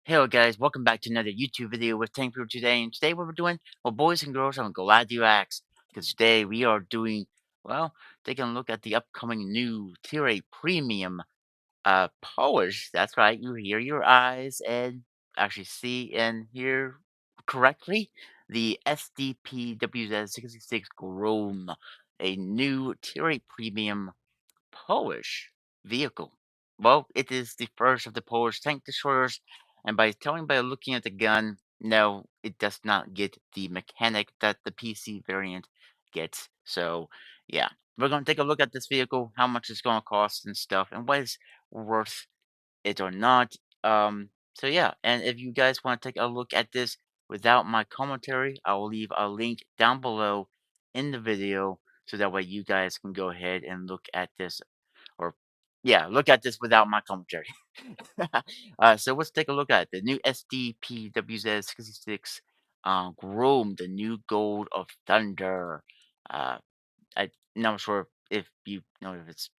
Hello guys, welcome back to another YouTube video with Tank People today. And today what we're doing, well boys and girls, I'm glad you asked. Because today we are doing, well, taking a look at the upcoming new Tier 8 Premium polish. That's right, you hear your eyes and actually see and hear correctly. The SDP WZ66 Grom, a new Tier 8 Premium Polish vehicle. Well, it is the first of the Polish tank destroyers, and by looking at the gun, no, it does not get the mechanic that the PC variant gets. So, yeah, we're going to take a look at this vehicle, how much it's going to cost and stuff, and what is worth it or not. So yeah, and if you guys want to take a look at this without my commentary, I'll leave a link down below in the video so that way you guys can go ahead and look at this or yeah, look at this without my commentary. So let's take a look at the new SDPWZ66 Grom, the new Gold of Thunder. Uh, I'm not sure if you know if it's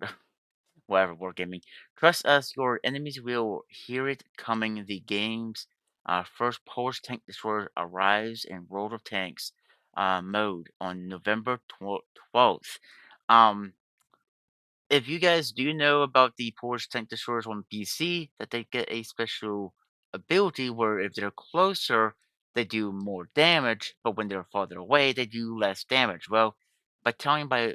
whatever wargaming. Trust us, your enemies will hear it coming. The game's first Polish tank destroyer arrives in World of Tanks mode on November 12th. Um, if you guys do know about the Polish tank destroyers on PC, that they get a special ability where if they're closer, they do more damage, but when they're farther away, they do less damage. Well, by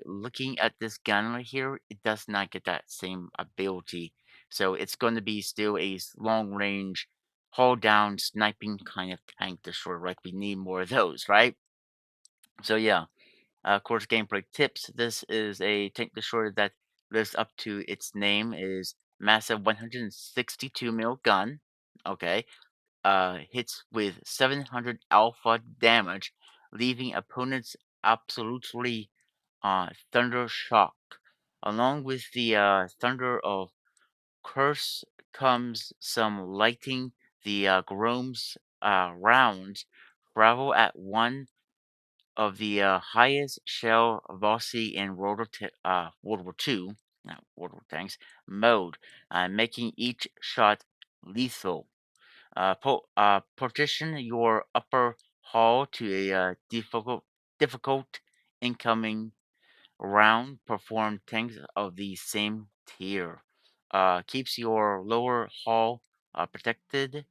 looking at this gun right here, it does not get that same ability. So it's going to be still a long range, hold down, sniping kind of tank destroyer. Like we need more of those, right? So yeah. Of course, gameplay tips. This is a tank destroyer that lives up to its name. Is massive 162 mil gun. Okay. Hits with 700 alpha damage, leaving opponents absolutely thunder shock. Along with the thunder of curse comes some lighting. The Grome's rounds travel at one of the highest shell velocity in World War II, not World War Tanks, mode, making each shot lethal. Partition your upper hull to a difficult incoming round. Perform tanks of the same tier. Keeps your lower hull protected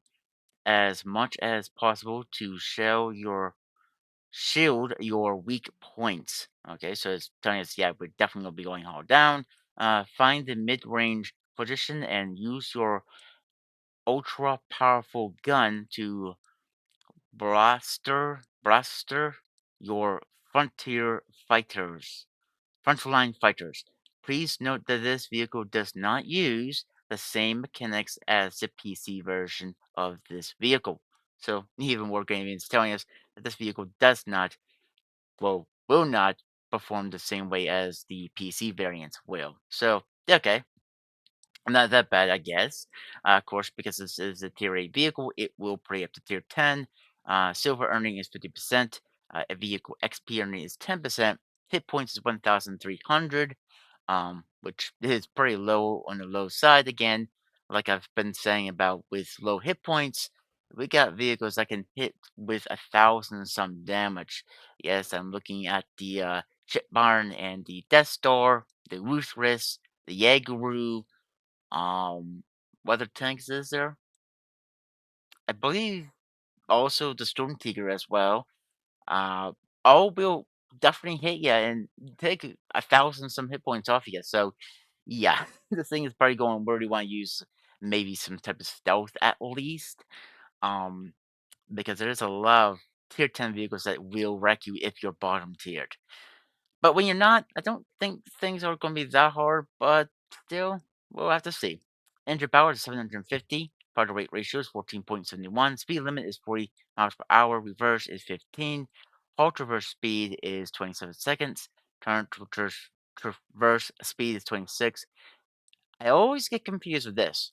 as much as possible to shell your shield your weak points. Okay, so it's telling us, yeah, we're definitely gonna be going all down. Find the mid-range position and use your ultra powerful gun to blaster your frontier fighters, frontline fighters. Please note that this vehicle does not use the same mechanics as the PC version of this vehicle. So even Wargaming is telling us that this vehicle does not will not perform the same way as the PC variants will. So, yeah, okay, not that bad, I guess. Of course, because this is a tier 8 vehicle, it will pay up to tier 10. Silver earning is 50%. A vehicle XP earning is 10%. Hit points is 1,300, which is pretty low on the low side. Again, like I've been saying about with low hit points, we got vehicles that can hit with 1,000 some damage. Yes, I'm looking at the Ship Barn and the Death Star, the Ruthless, the Jaegeru, what other tanks is there? I believe also the Storm Tiger as well. Uh, all will definitely hit you and take 1,000 some hit points off you. So yeah, this thing is probably going where do you want to use maybe some type of stealth at least. Um, because there's a lot of tier 10 vehicles that will wreck you if you're bottom tiered. But when you're not, I don't think things are going to be that hard, but still, we'll have to see. Engine power is 750. Power to weight ratio is 14.71. Speed limit is 40 miles per hour. Reverse is 15. Halt reverse speed is 27 seconds. Turn to traverse speed is 26. I always get confused with this.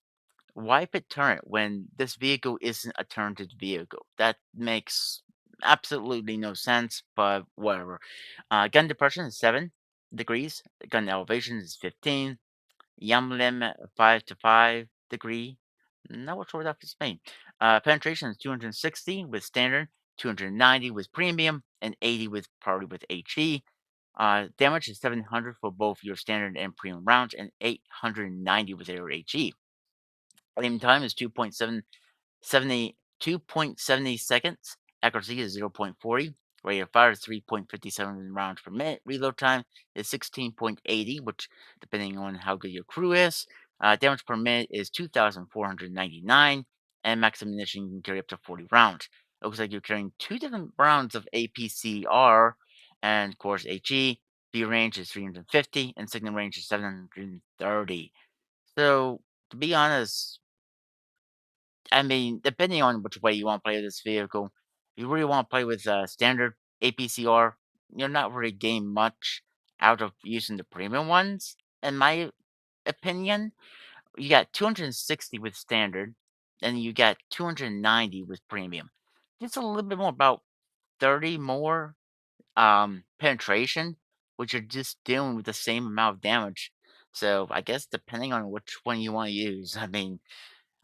Why put turret when this vehicle isn't a turreted vehicle? That makes absolutely no sense, but whatever. Gun depression is 7 degrees. Gun elevation is 15. Yum limit 5 to 5 degree. Not sure what that means. Penetration is 260 with standard, 290 with premium, and 80 with priority with HE. Damage is 700 for both your standard and premium rounds, and 890 with your HE. Aim time is 2.70 seconds. Accuracy is 0.40. Rate of fire is 3.57 rounds per minute. Reload time is 16.80, which, depending on how good your crew is, damage per minute is 2,499, and max ammunition can carry up to 40 rounds. It looks like you're carrying two different rounds of APCR, and of course HE. View range is 350, and signal range is 730. So, to be honest, I mean, depending on which way you want to play with this vehicle, if you really want to play with standard APCR, you're not really getting much out of using the premium ones. In my opinion, you got 260 with standard, and you got 290 with premium. Just a little bit more, about 30 more penetration, which are just dealing with the same amount of damage. So I guess depending on which one you want to use, I mean,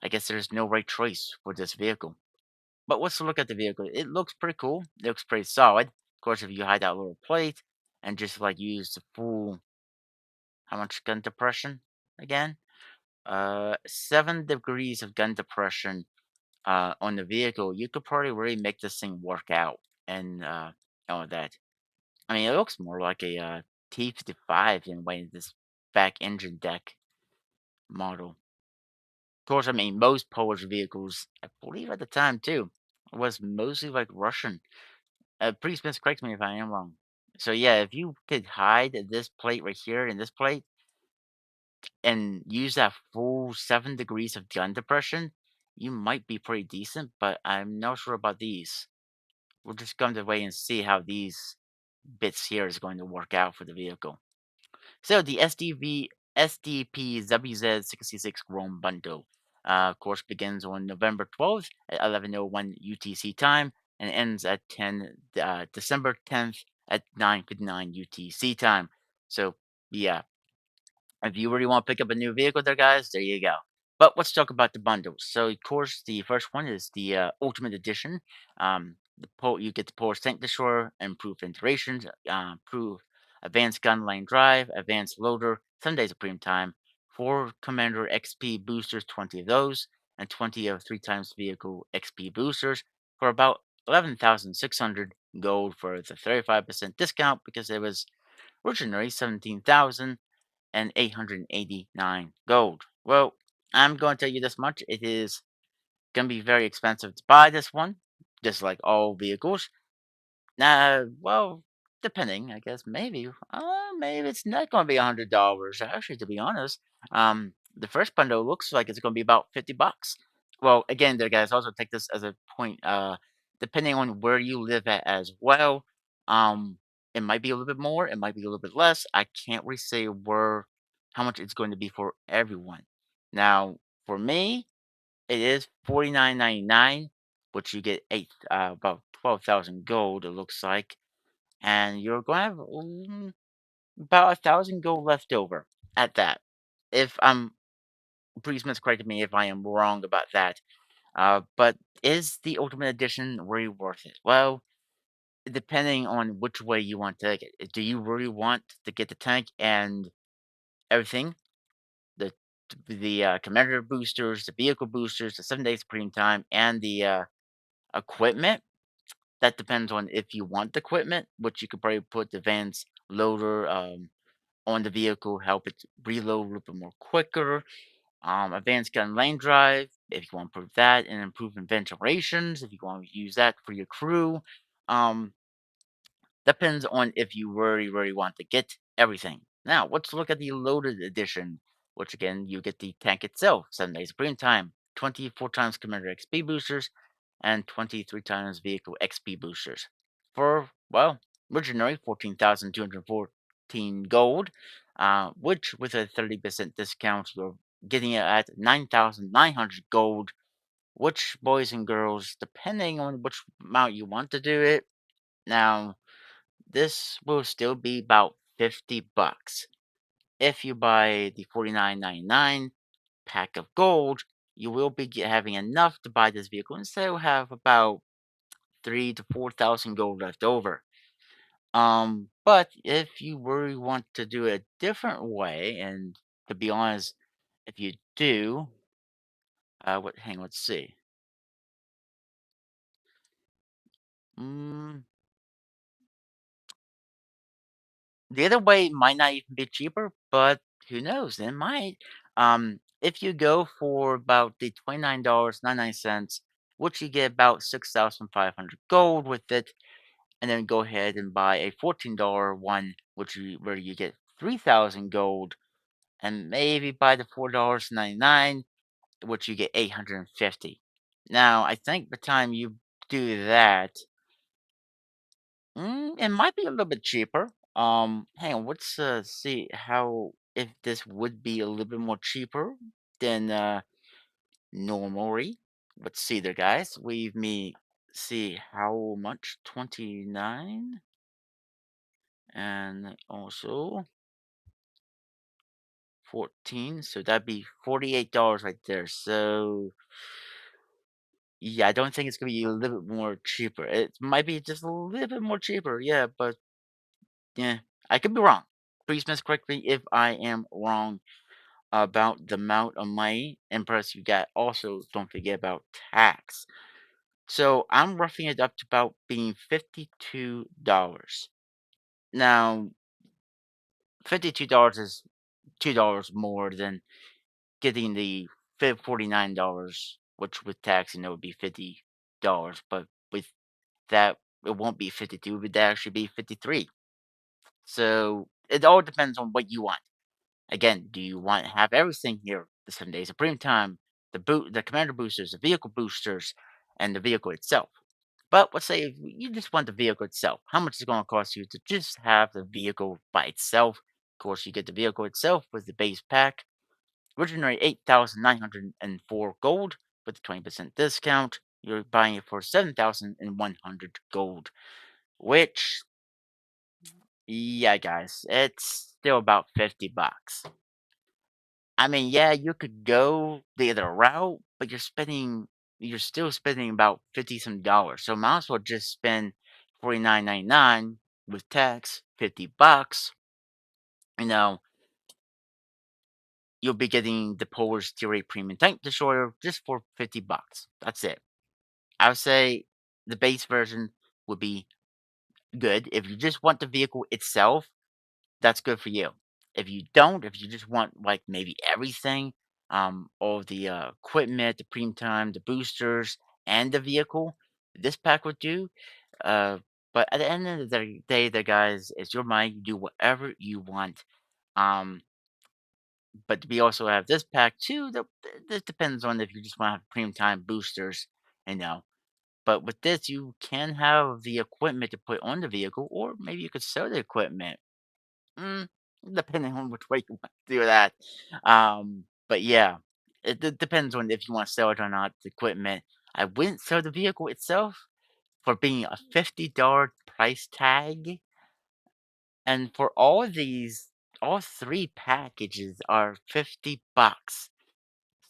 I guess there's no right choice for this vehicle. But let's look at the vehicle. It looks pretty cool. It looks pretty solid. Of course, if you hide that little plate and just like use the full, how much gun depression again? 7 degrees of gun depression on the vehicle, you could probably really make this thing work out and all that. I mean, it looks more like a T55 in a way, this back engine deck model. Of course, I mean, most Polish vehicles, I believe at the time too, was mostly like Russian. Pretty Smith, correct me if I am wrong. So yeah, if you could hide this plate right here in this plate and use that full 7 degrees of gun depression, you might be pretty decent, but I'm not sure about these. We're just going to wait and see how these bits here is going to work out for the vehicle. So the SDP WZ66 Grom bundle, of course, begins on November 12th at 11:01 UTC time and ends at December 10th at 9:59 UTC time. So yeah, if you really want to pick up a new vehicle there, guys, there you go. But let's talk about the bundles. So, of course, the first one is the Ultimate Edition. You get the Polar Tank Destroyer, improved ventilation, improved advanced gun lane drive, advanced loader, 7 days of premium time, 4 Commander XP boosters, 20 of those, and 20 of 3 times vehicle XP boosters for about 11,600 gold for the 35% discount because it was originally 17,000 and 889 gold. Well, I'm going to tell you this much. It is going to be very expensive to buy this one, just like all vehicles. Well, depending, I guess maybe it's not going to be $100. Actually, to be honest, the first bundle looks like it's going to be about $50. Well, again, there, guys, also take this as a point. Depending on where you live at as well, it might be a little bit more, it might be a little bit less. I can't really say where how much it's going to be for everyone. Now, for me, it is 49.99, which you get about 12,000 gold. It looks like, and you're going to have about 1,000 gold left over at that. If I'm Please miscorrect me if I am wrong about that. But is the Ultimate Edition really worth it? Well, depending on which way you want to take it. Do you really want to get the tank and everything? The commander boosters, the vehicle boosters, the 7 days premium time, and the equipment. That depends on if you want the equipment, which you could probably put the Vans loader on the vehicle, help it reload a little bit more quicker. Advanced gun lane drive, if you want to improve that, and improving ventilations, if you want to use that for your crew. Um, Depends on if you really want to get everything. Now, let's look at the loaded edition, which again, you get the tank itself, 7 days of premium time, 24 times Commander XP boosters, and 23 times vehicle XP boosters. For, well, originally 14,214 gold, which with a 30% discount, you're getting it at 9,900 gold, which, boys and girls, depending on which amount you want to do it, now, this will still be about $50 if you buy the 49.99 pack of gold, you will be having enough to buy this vehicle and still have about 3 to 4,000 gold left over. But if you really want to do it a different way, and to be honest, if you do, hang on, let's see. Mm, the other way might not even be cheaper, but who knows? It might. If you go for about the $29.99, which you get about 6,500 gold with it, and then go ahead and buy a $14 one, where you get 3,000 gold, and maybe buy the $4.99, which you get 850. Now, I think by the time you do that, it might be a little bit cheaper. Hang on, let's see how if this would be a little bit more cheaper than normally. Let's see there, guys. Leave me see how much 29 and also 14. So that'd be $48 right there. So yeah, I don't think it's gonna be a little bit more cheaper. It might be just a little bit more cheaper, yeah, but yeah, I could be wrong. Please miscorrect me if I am wrong about the amount of money. And plus, you got also don't forget about tax. So I'm roughing it up to about being $52. Now, $52 is $2 more than getting the $49, which with tax, would be $50. But with that, it won't be 52, it would actually be 53. So it all depends on what you want. Again, do you want to have everything here? The 7 days of premium time, the commander boosters, the vehicle boosters, and the vehicle itself. But let's say if you just want the vehicle itself. How much is it going to cost you to just have the vehicle by itself? Of course, you get the vehicle itself with the base pack. Originally 8,904 gold with a 20% discount. You're buying it for 7,100 gold, which, yeah, guys, it's still about 50 bucks. I mean, yeah, you could go the other route, but you're still spending about 50 some dollars. So might as well just spend 49.99 with tax, 50 bucks. You know, you'll be getting the Polish Tier 8 Premium Tank Destroyer just for 50 bucks. That's it. I would say the base version would be good. If you just want the vehicle itself, that's good for you. If you don't, if you just want like maybe everything, all the equipment, the premium time, the boosters, and the vehicle, this pack would do. Uh, but at the end of the day, the guys, it's your money. You do whatever you want. Um, but we also have this pack too. That depends on if you just want to have premium time boosters, you know. But with this, you can have the equipment to put on the vehicle, or maybe you could sell the equipment. Mm, depending on which way you want to do that. But yeah, depends on if you want to sell it or not. The equipment. I wouldn't sell the vehicle itself for being a $50 price tag, and for all these, all three packages are 50 bucks.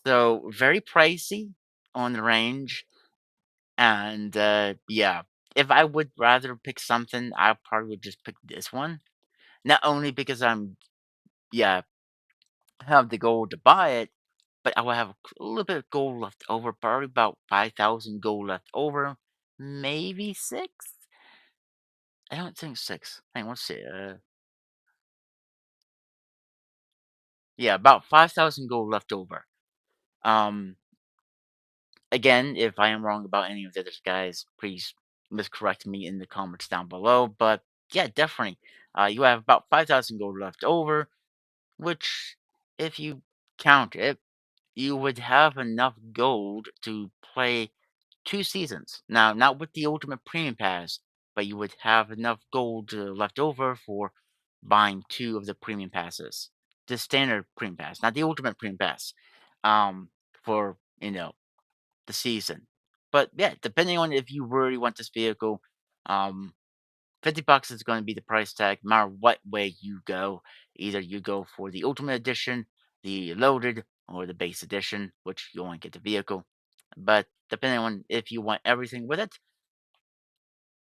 So very pricey on the range, and yeah. If I would rather pick something, I probably would just pick this one. Not only because yeah, have the gold to buy it, but I will have a little bit of gold left over, probably about 5,000 gold left over, maybe six. I don't think six. Hang on, let's see. Yeah, about 5,000 gold left over. Um, Again, if I am wrong about any of the other guys, please miscorrect me in the comments down below. But yeah, definitely, you have about 5,000 gold left over, which, if you count it, you would have enough gold to play 2 seasons. Now, not with the Ultimate Premium Pass, but you would have enough gold left over for buying 2 of the Premium Passes. The standard Premium Pass, not the Ultimate Premium Pass, for, the season. But yeah, depending on if you really want this vehicle, um, 50 bucks is going to be the price tag, no matter what way you go. Either you go for the Ultimate Edition, the loaded, or the base edition, which you only get the vehicle. But depending on if you want everything with it,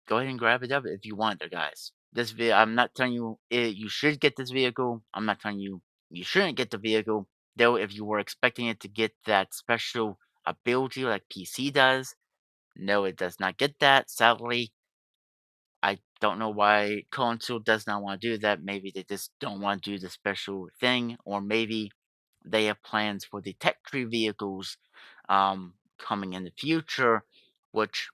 go ahead and grab it up if you want it, guys. I'm not telling you you should get this vehicle. I'm not telling you you shouldn't get the vehicle. Though, if you were expecting it to get that special ability like PC does, no, it does not get that. Sadly, I don't know why console does not want to do that. Maybe they just don't want to do the special thing, or maybe they have plans for the tech tree vehicles coming in the future, which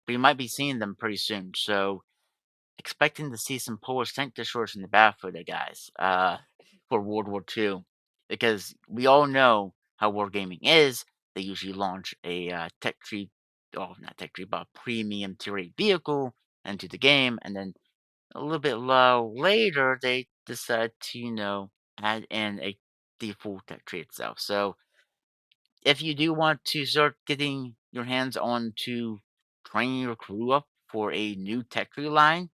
we might be seeing them pretty soon. So expecting to see some Polish tank destroyers in the battlefield, guys, for World War II, because we all know how wargaming is. They usually launch a tech tree, oh, not tech tree, but premium tier 8 vehicle into the game, and then a little bit later, they decide to, add in a default tech tree itself. So if you do want to start getting your hands on to training your crew up for a new tech tree line,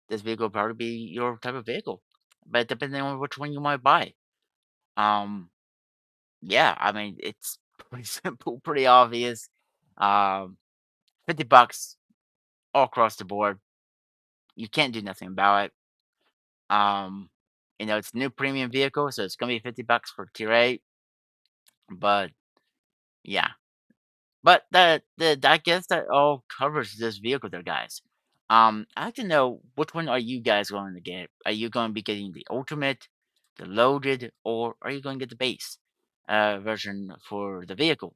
this vehicle will probably be your type of vehicle. But depending on which one you might buy. Um, yeah, I mean it's pretty simple, pretty obvious. Um, $50 all across the board. You can't do nothing about it. Um, it's a new premium vehicle, so it's gonna be $50 for tier 8. But yeah. But I guess that all covers this vehicle there, guys. I like to know, which one are you guys going to get? Are you going to be getting the ultimate, the loaded, or are you going to get the base version for the vehicle?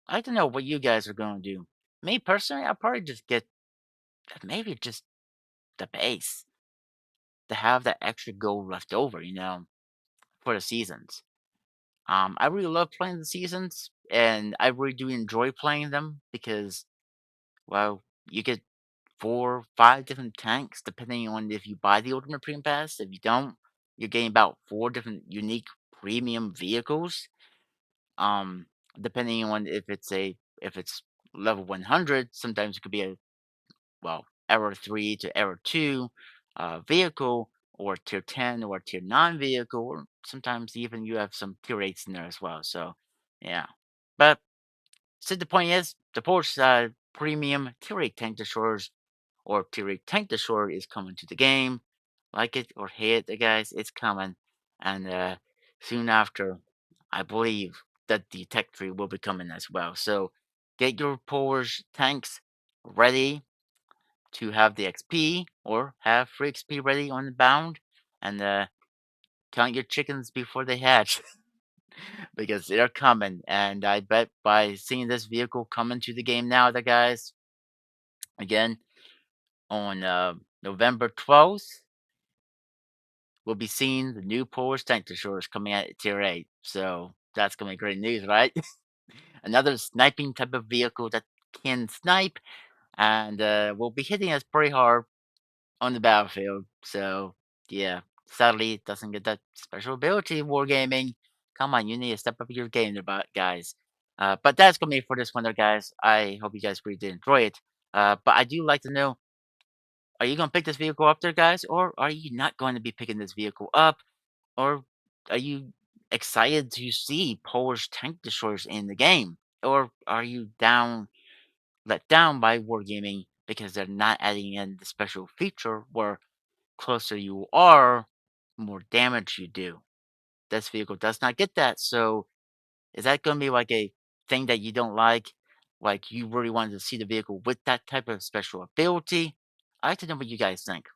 I like to know what you guys are going to do. Me personally, I'll probably just get maybe just the base to have that extra gold left over, for the seasons. I really love playing the seasons, and I really do enjoy playing them because, well, you get 4, 5 different tanks depending on if you buy the Ultimate Premium Pass. If you don't, you're getting about 4 different unique premium vehicles. Um, Depending on if it's level 100, sometimes it could be a, well, Era 3 to Era 2 vehicle, or Tier 10 or Tier 9 vehicle, or sometimes even you have some Tier 8s in there as well. So, yeah. But so the point is, the Polish premium Tier 8 tank destroyers, or Tier 8 tank destroyer, is coming to the game. Like it or hate it, guys, it's coming. And soon after, I believe that the tech tree will be coming as well. So get your Polish tanks ready to have the XP, or have free XP ready on the bound, and count your chickens before they hatch. Because they're coming. And I bet by seeing this vehicle coming to the game now, the guys, again, on November 12th, we'll be seeing the new Polish tank destroyers coming out at Tier 8. So that's going to be great news, right? Another sniping type of vehicle that can snipe, and will be hitting us pretty hard on the battlefield. So, yeah, sadly, it doesn't get that special ability in Wargaming. Come on, you need to step up your game there, guys. But that's going to be for this one, there, guys. I hope you guys really did enjoy it. But I do like to know, are you going to pick this vehicle up there, guys? Or are you not going to be picking this vehicle up? Or are you excited to see Polish tank destroyers in the game? Or are you let down by Wargaming because they're not adding in the special feature where closer you are, more damage you do? This vehicle does not get that. So is that going to be like a thing that you don't like? Like, you really wanted to see the vehicle with that type of special ability? I like to know what you guys think.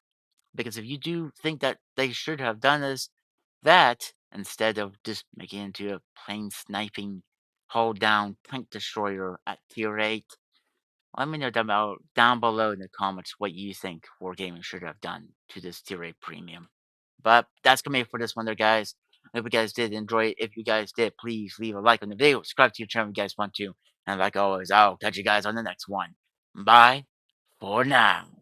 Because if you do think that they should have done that instead of just making it into a plain sniping, hull down tank destroyer at tier 8, let me know down below in the comments what you think Wargaming should have done to this tier 8 premium. But that's gonna be it for this one there, guys. I hope you guys did enjoy it. If you guys did, please leave a like on the video, subscribe to your channel if you guys want to. And like always, I'll catch you guys on the next one. Bye for now.